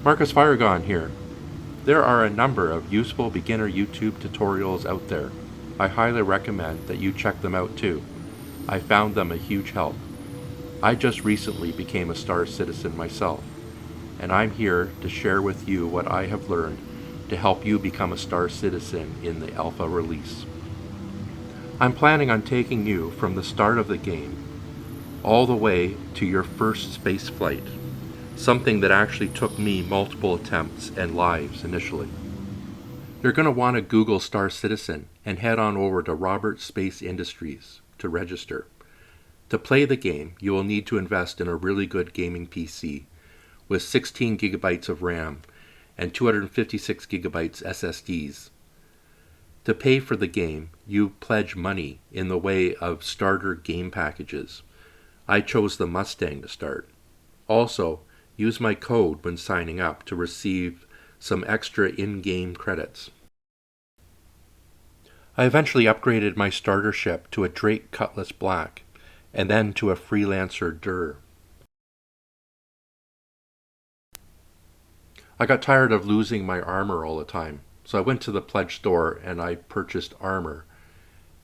Marcus Firegone here. There are a number of useful beginner YouTube tutorials out there. I highly recommend that you check them out too. I found them a huge help. I just recently became a Star Citizen myself, and I'm here to share with you what I have learned to help you become a Star Citizen in the Alpha release. I'm planning on taking you from the start of the game all the way to your first space flight, something that actually took me multiple attempts and lives initially. You're going to want to Google Star Citizen and head on over to Roberts Space Industries to register. To play the game, you will need to invest in a really good gaming PC with 16 gigabytes of RAM and 256 gigabytes SSDs. To pay for the game, you pledge money in the way of starter game packages. I chose the Mustang to start. Also, use my code when signing up to receive some extra in-game credits. I eventually upgraded my starter ship to a Drake Cutlass Black, and then to a Freelancer Dur. I got tired of losing my armor all the time, so I went to the pledge store and I purchased armor.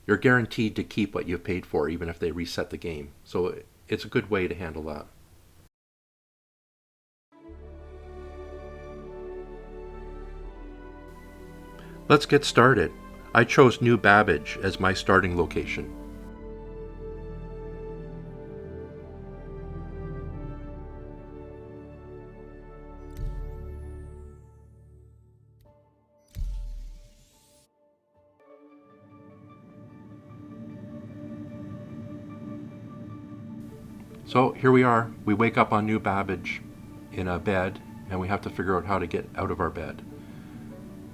You're guaranteed to keep what you've paid for even if they reset the game, so it's a good way to handle that. Let's get started. I chose New Babbage as my starting location. So here we are. We wake up on New Babbage in a bed, and we have to figure out how to get out of our bed.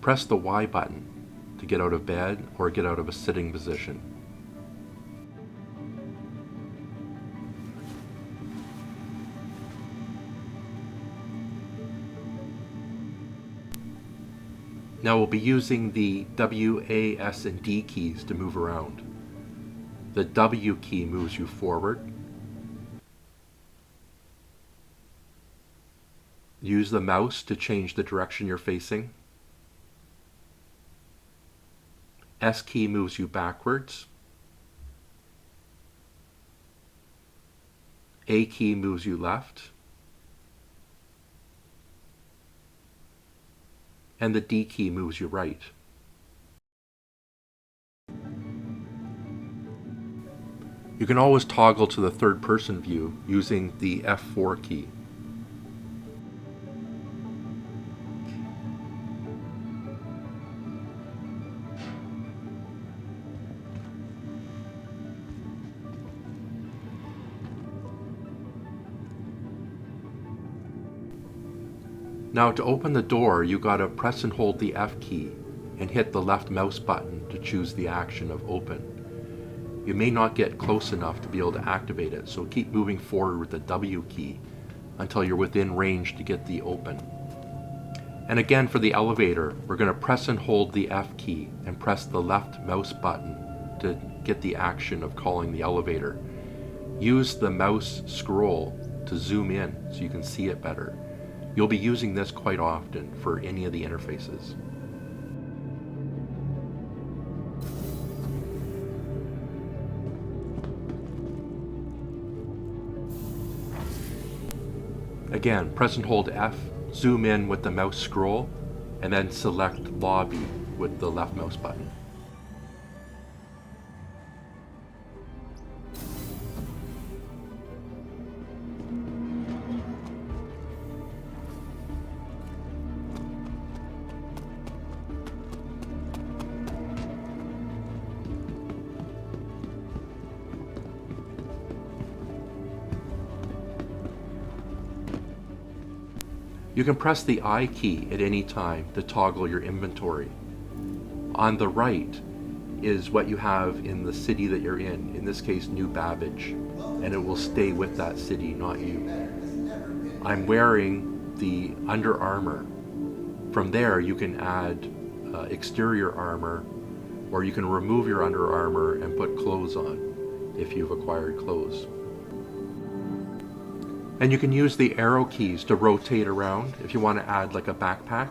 Press the Y button to get out of bed or get out of a sitting position. Now we'll be using the W, A, S, and D keys to move around. The W key moves you forward. Use the mouse to change the direction you're facing. S key moves you backwards. A key moves you left. And the D key moves you right. You can always toggle to the third person view using the F4 key. Now to open the door, you gotta press and hold the F key and hit the left mouse button to choose the action of open. You may not get close enough to be able to activate it, so keep moving forward with the W key until you're within range to get the open. And again for the elevator, we're gonna press and hold the F key and press the left mouse button to get the action of calling the elevator. Use the mouse scroll to zoom in so you can see it better. You'll be using this quite often for any of the interfaces. Again, press and hold F, zoom in with the mouse scroll, and then select Lobby with the left mouse button. You can press the I key at any time to toggle your inventory. On the right is what you have in the city that you're in this case New Babbage, and it will stay with that city, not you. I'm wearing the under armor. From there you can add exterior armor, or you can remove your under armor and put clothes on if you've acquired clothes. And you can use the arrow keys to rotate around if you want to add like a backpack.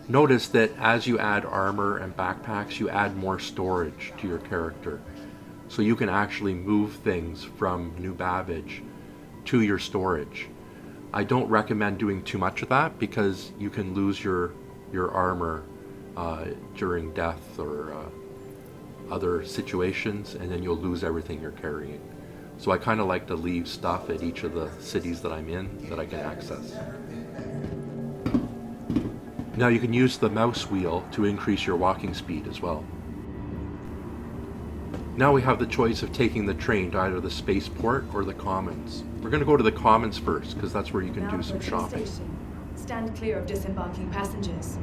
Notice that as you add armor and backpacks, you add more storage to your character. So you can actually move things from New Babbage to your storage. I don't recommend doing too much of that because you can lose your armor during death or other situations, and then you'll lose everything you're carrying. So I kind of like to leave stuff at each of the cities that I'm in that I can access. Now you can use the mouse wheel to increase your walking speed as well. Now we have the choice of taking the train to either the spaceport or the Commons. We're going to go to the Commons first because that's where you can do some shopping. Stand clear of disembarking passengers.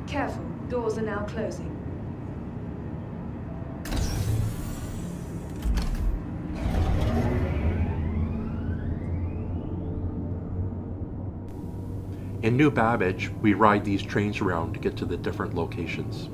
Careful, doors are now closing. In New Babbage, we ride these trains around to get to the different locations.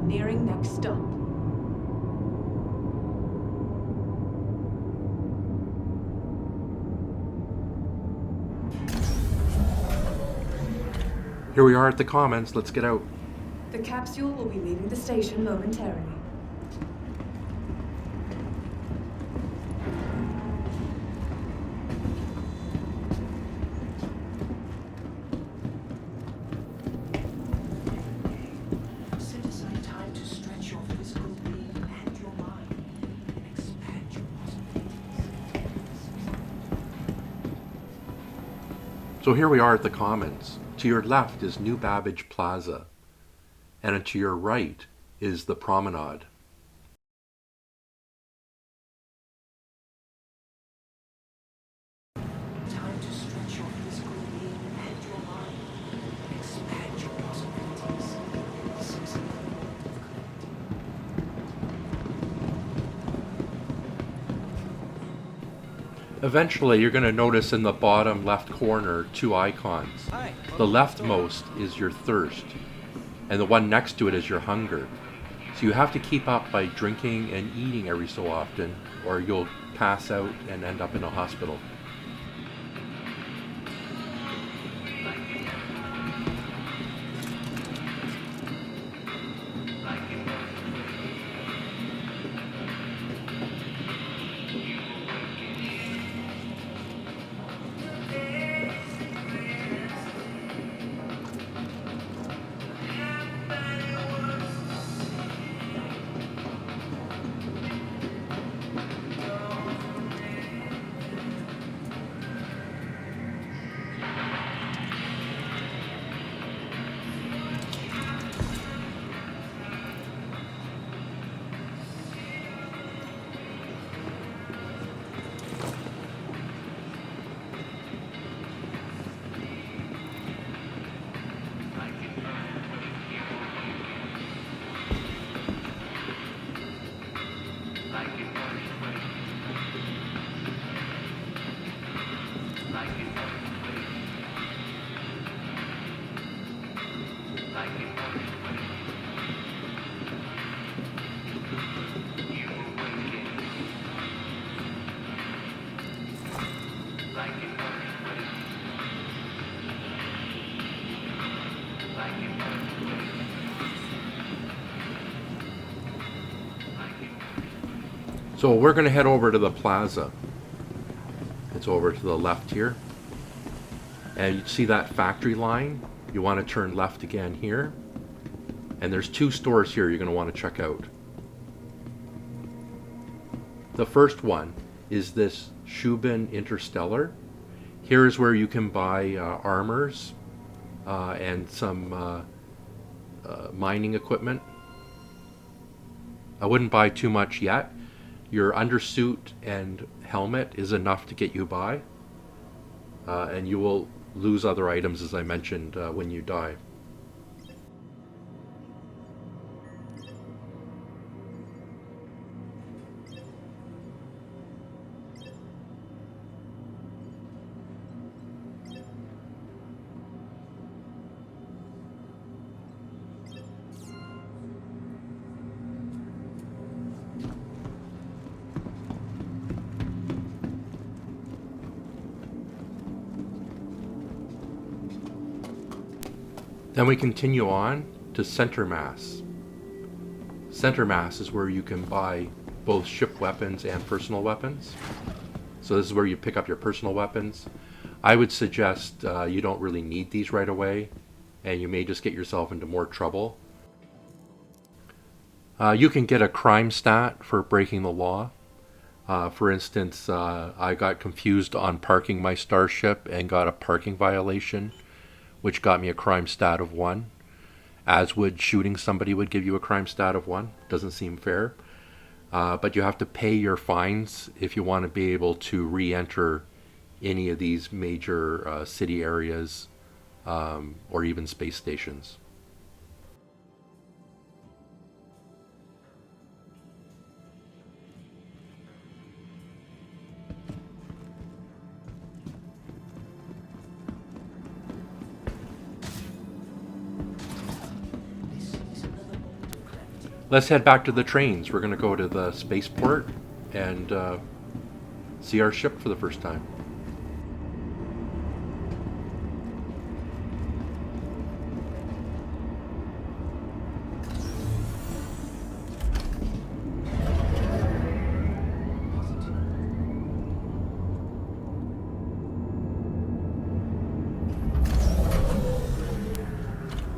Nearing next stop. Here we are at the Commons, let's get out. The capsule will be leaving the station momentarily. So here we are at the Commons. To your left is New Babbage Plaza, and to your right is the Promenade. Time to stretch your physical being and your mind. Expand your possibilities. Eventually, you're going to notice in the bottom left corner two icons. The leftmost is your thirst, and the one next to it is your hunger. So you have to keep up by drinking and eating every so often, or you'll pass out and end up in a hospital. So we're going to head over to the plaza. It's over to the left here. And you see that factory line? You want to turn left again here. And there's two stores here you're going to want to check out. The first one is this Shubin Interstellar. Here's where you can buy armors and some mining equipment. I wouldn't buy too much yet. Your undersuit and helmet is enough to get you by, and you will lose other items, as I mentioned, when you die. Then we continue on to Center Mass. Center Mass is where you can buy both ship weapons and personal weapons. So this is where you pick up your personal weapons. I would suggest you don't really need these right away, and you may just get yourself into more trouble. You can get a crime stat for breaking the law. For instance, I got confused on parking my starship and got a parking violation, which got me a crime stat of 1. As would shooting somebody would give you a crime stat of 1. Doesn't seem fair. But you have to pay your fines if you want to be able to re-enter any of these major city areas or even space stations. Let's head back to the trains. We're going to go to the spaceport and see our ship for the first time.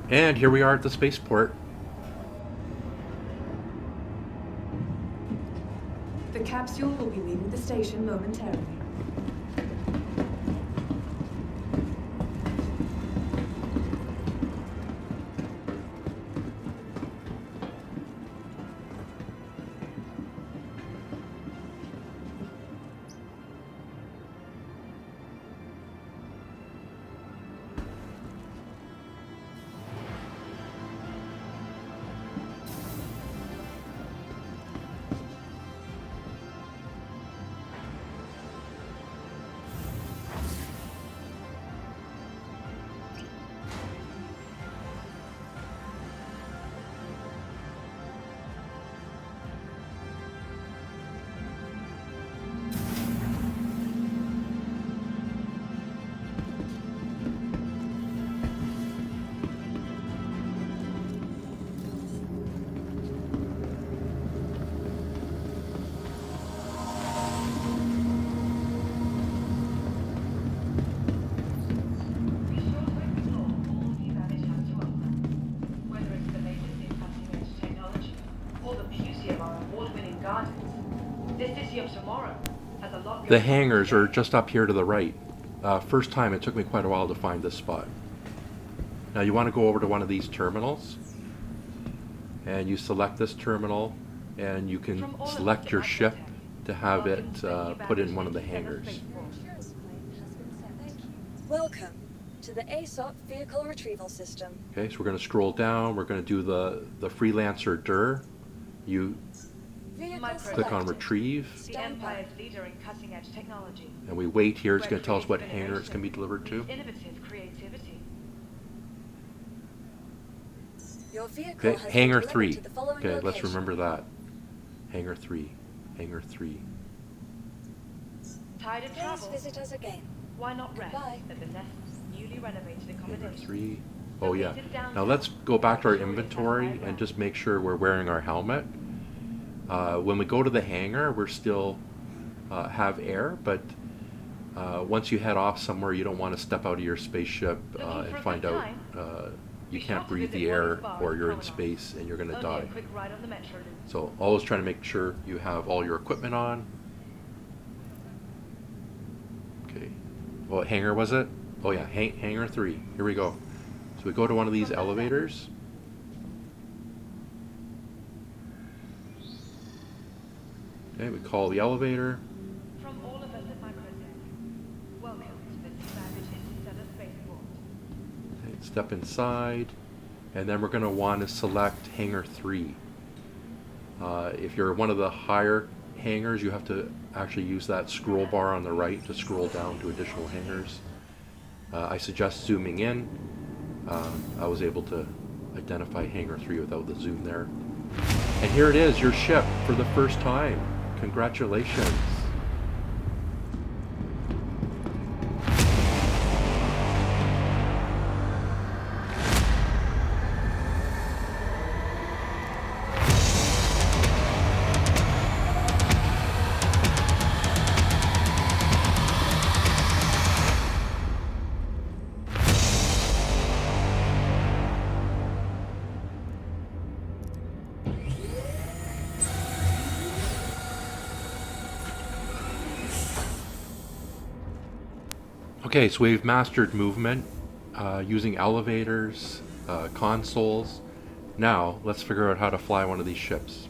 And here we are at the spaceport. The capsule will be leaving the station momentarily. The hangars are just up here to the right. First time, it took me quite a while to find this spot. Now you want to go over to one of these terminals, and you select this terminal, and you can select your ship to have it put in one of the hangars. Welcome to the ASOP Vehicle Retrieval System. Okay, so we're going to scroll down. We're going to do the Freelancer DIR. You click on Retrieve. The Empire's leader in cutting-edge technology. And we wait here. It's going to tell us what hangar it's going to be delivered to. Innovative creativity. Your vehicle Okay, has hangar been 3. delivered to the following Okay, let's location. remember that. Hangar 3. Hangar 3. Tired of Please travel? visit us again. Why not rest Goodbye. at the Nest's newly renovated Hangar accommodation? 3. Oh yeah. Now let's go back to our inventory and just make sure we're wearing our helmet. When we go to the hangar, we're still have air, but once you head off somewhere, you don't want to step out of your spaceship and find out you can't breathe the air or you're in space and you're going to die. Quick ride on the Metro loop. So always trying to make sure you have all your equipment on. Okay, What hangar was it? Oh yeah, hangar 3. Here we go. So we go to one of these elevators. Okay, we call the elevator. From all of us at Microtech, welcome to the Babbage Interstellar Spaceport. Okay, step inside, and then we're going to want to select hangar 3. If you're one of the higher hangars, you have to actually use that scroll bar on the right to scroll down to additional hangars. I suggest zooming in. I was able to identify hangar 3 without the zoom there. And here it is, your ship for the first time. Congratulations. Okay, so we've mastered movement using elevators, consoles. Now, let's figure out how to fly one of these ships.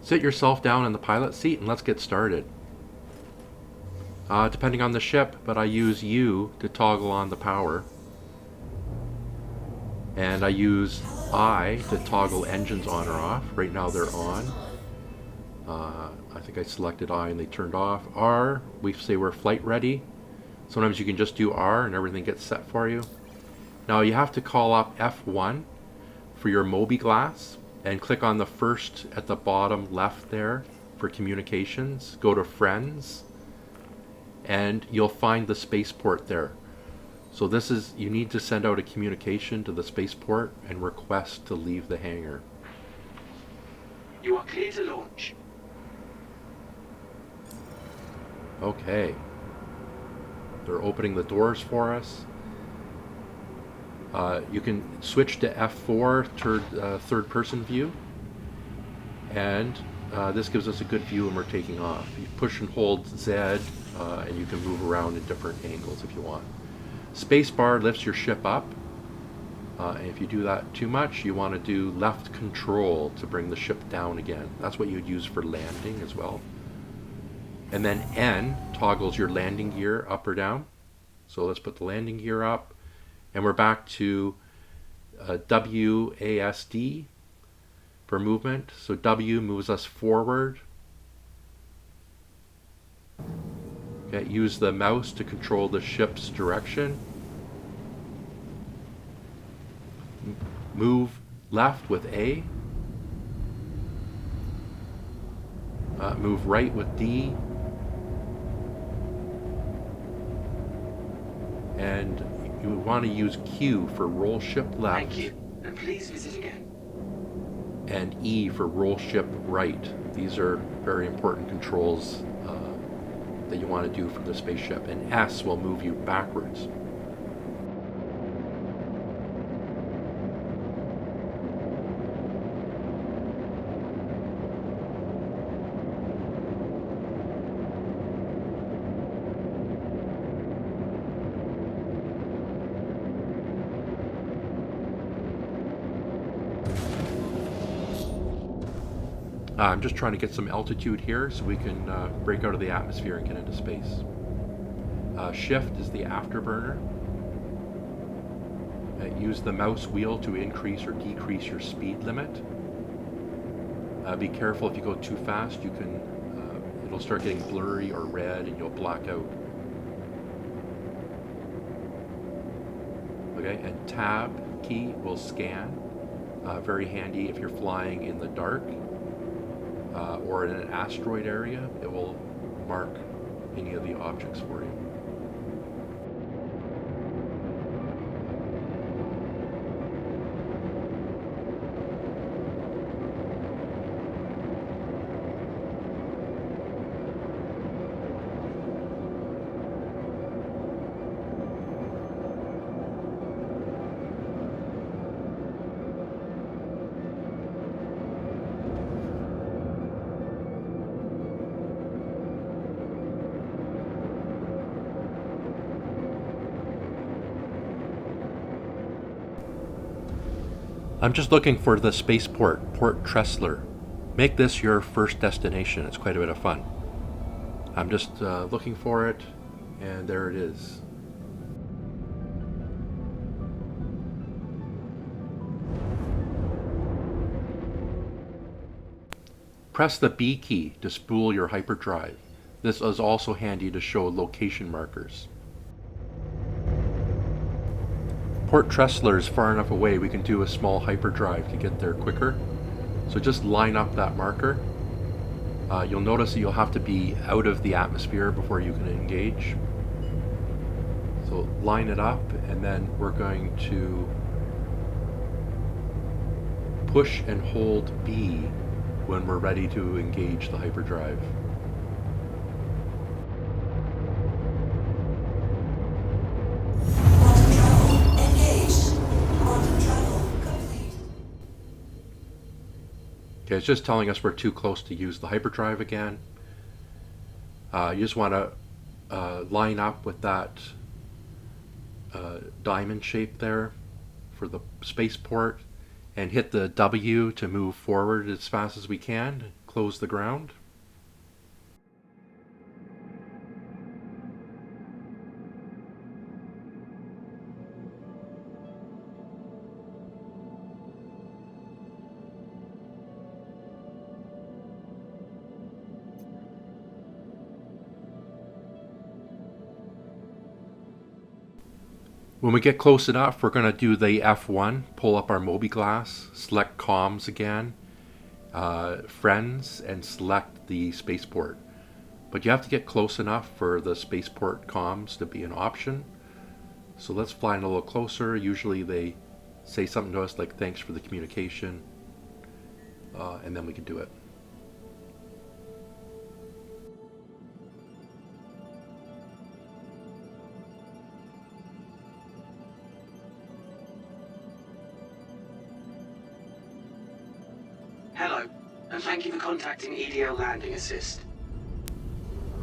Sit yourself down in the pilot seat and let's get started. Depending on the ship, but I use U to toggle on the power. And I use I to toggle engines on or off. Right now they're on. I think I selected I and they turned off. R, we say we're flight ready. Sometimes you can just do R and everything gets set for you. Now you have to call up F1 for your Mobi glass and click on the first at the bottom left there for communications. Go to Friends and you'll find the spaceport there. So this is, you need to send out a communication to the spaceport and request to leave the hangar. You are clear to launch. Okay. They're opening the doors for us. You can switch to F4, third person view. And this gives us a good view when we're taking off. You push and hold Z and you can move around in different angles if you want. Spacebar lifts your ship up. And if you do that too much, you want to do left control to bring the ship down again. That's what you'd use for landing as well. And then N toggles your landing gear up or down. So let's put the landing gear up. And we're back to WASD for movement. So W moves us forward. Okay, use the mouse to control the ship's direction. Move left with A. Move right with D. And you would want to use Q for roll ship left. Thank you, and please visit again. And E for roll ship right. These are very important controls that you want to do for the spaceship. And S will move you backwards. I'm just trying to get some altitude here so we can break out of the atmosphere and get into space. Shift is the afterburner. Use the mouse wheel to increase or decrease your speed limit. Be careful if you go too fast, you can it'll start getting blurry or red and you'll black out. Okay, and tab key will scan. Very handy if you're flying in the dark. Or in an asteroid area, it will mark any of the objects for you. I'm just looking for the spaceport, Port Tressler. Make this your first destination. It's quite a bit of fun. I'm just looking for it, and there it is. Press the B key to spool your hyperdrive. This is also handy to show location markers. Port Tressler is far enough away we can do a small hyperdrive to get there quicker. So just line up that marker. You'll notice that you'll have to be out of the atmosphere before you can engage. So line it up, and then we're going to push and hold B when we're ready to engage the hyperdrive. Okay, it's just telling us we're too close to use the hyperdrive again. You just want to line up with that diamond shape there for the spaceport and hit the W to move forward as fast as we can, close the ground. When we get close enough, we're going to do the F1, pull up our mobi-glass, select comms again, friends, and select the spaceport. But you have to get close enough for the spaceport comms to be an option. So let's fly in a little closer. Usually they say something to us like thanks for the communication, and then we can do it. Hello, and thank you for contacting EDL Landing Assist.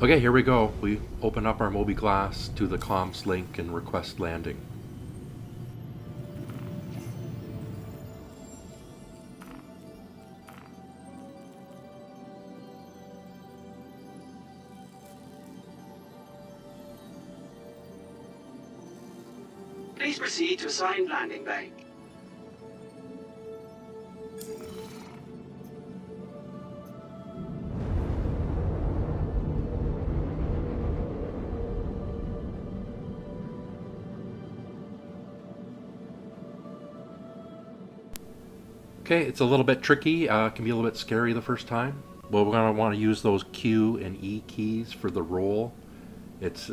Okay, here we go. We open up our mobi-glass to the comms link and request landing. Please proceed to assigned landing bay. Okay, it's a little bit tricky, can be a little bit scary the first time. Well, we're going to want to use those Q and E keys for the roll. It's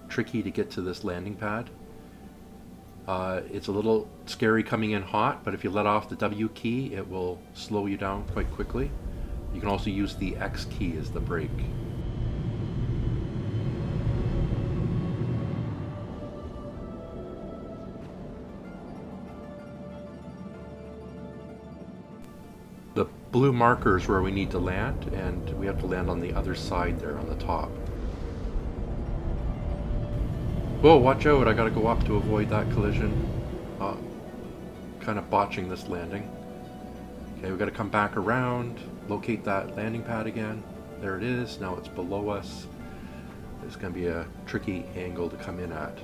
tricky to get to this landing pad. It's a little scary coming in hot, but if you let off the W key, it will slow you down quite quickly. You can also use the X key as the brake. The blue marker is where we need to land, and we have to land on the other side there on the top. Whoa, watch out, I gotta go up to avoid that collision. Kind of botching this landing. Okay, we gotta come back around, locate that landing pad again. There it is, now it's below us. It's gonna be a tricky angle to come in at.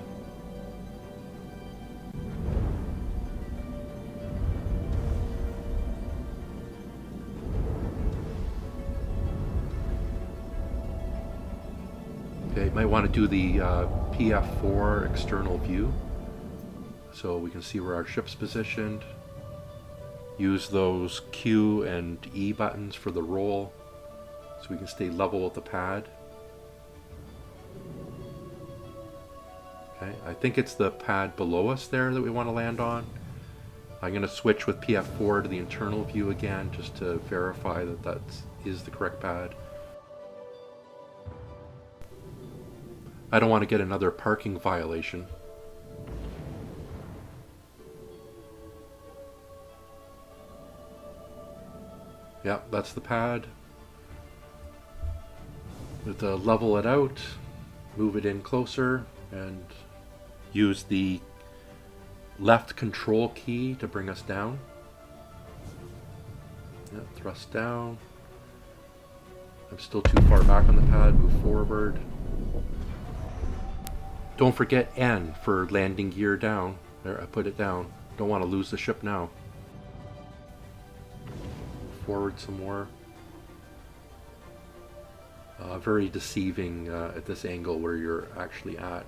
Okay, might want to do the PF4 external view so we can see where our ship's positioned. Use those Q and E buttons for the roll so we can stay level with the pad. Okay, I think it's the pad below us there that we want to land on. I'm going to switch with PF4 to the internal view again just to verify that that is the correct pad. I don't want to get another parking violation. Yeah, that's the pad. We have to level it out, move it in closer, and use the left control key to bring us down. Yeah, thrust down. I'm still too far back on the pad. Move forward. Don't forget N for landing gear down. There, I put it down. Don't want to lose the ship now. Forward some more. Very deceiving at this angle where you're actually at.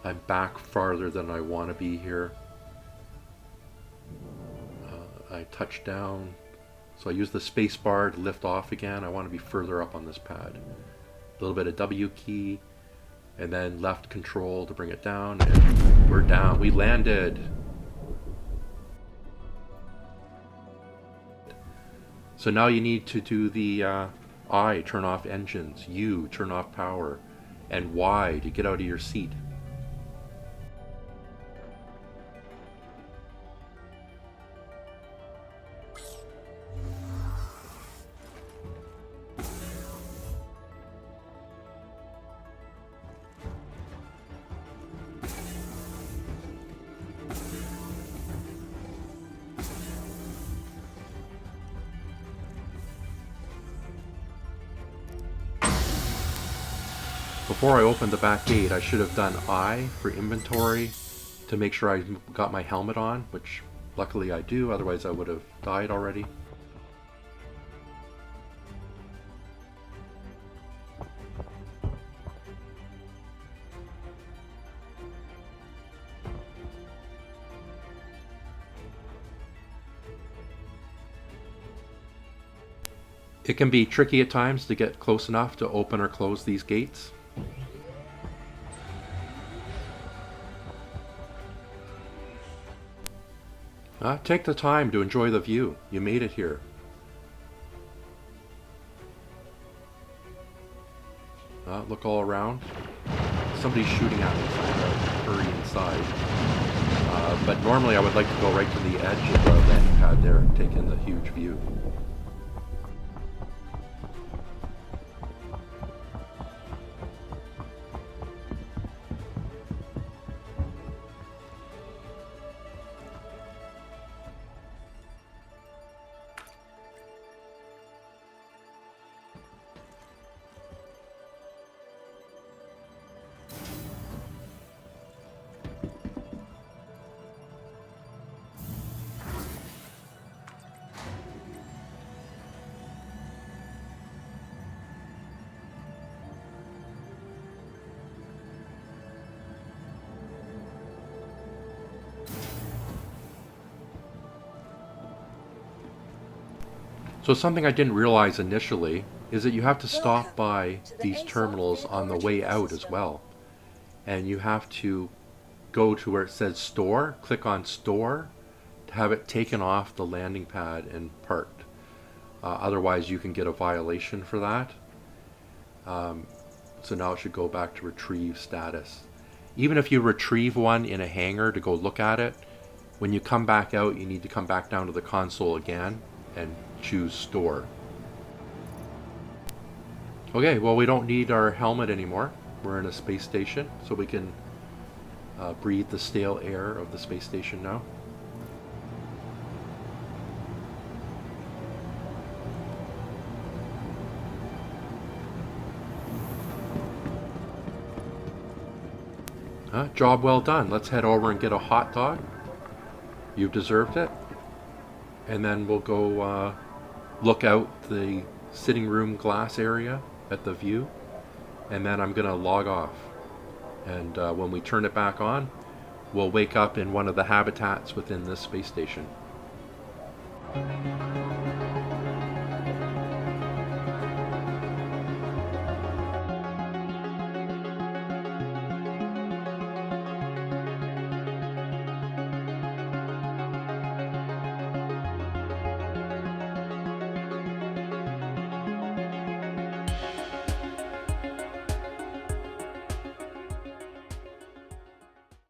I'm back farther than I want to be here. I touch down. So I use the space bar to lift off again. I want to be further up on this pad. A little bit of W key. And then left control to bring it down. And we're down. We landed. So now you need to do the I, turn off engines, U, turn off power, and Y to get out of your seat. Before I opened the back gate, I should have done I for inventory to make sure I got my helmet on, which luckily I do, otherwise I would have died already. It can be tricky at times to get close enough to open or close these gates. Take the time to enjoy the view. You made it here. Look all around. Somebody's shooting at me, so I'm going to hurry inside. But normally I would like to go right to the edge of the landing pad there and take in the huge view. So something I didn't realize initially is that you have to stop by these terminals on the way out as well. And you have to go to where it says store, click on store to have it taken off the landing pad and parked. Otherwise you can get a violation for that. So now it should go back to retrieve status. Even if you retrieve one in a hangar to go look at it, when you come back out you need to come back down to the console again and choose store. Okay, well we don't need our helmet anymore. We're in a space station, so we can breathe the stale air of the space station now. Job well done. Let's head over and get a hot dog. You've deserved it. And then we'll go look out the sitting room glass area at the view. And then I'm going to log off. And when we turn it back on, we'll wake up in one of the habitats within this space station.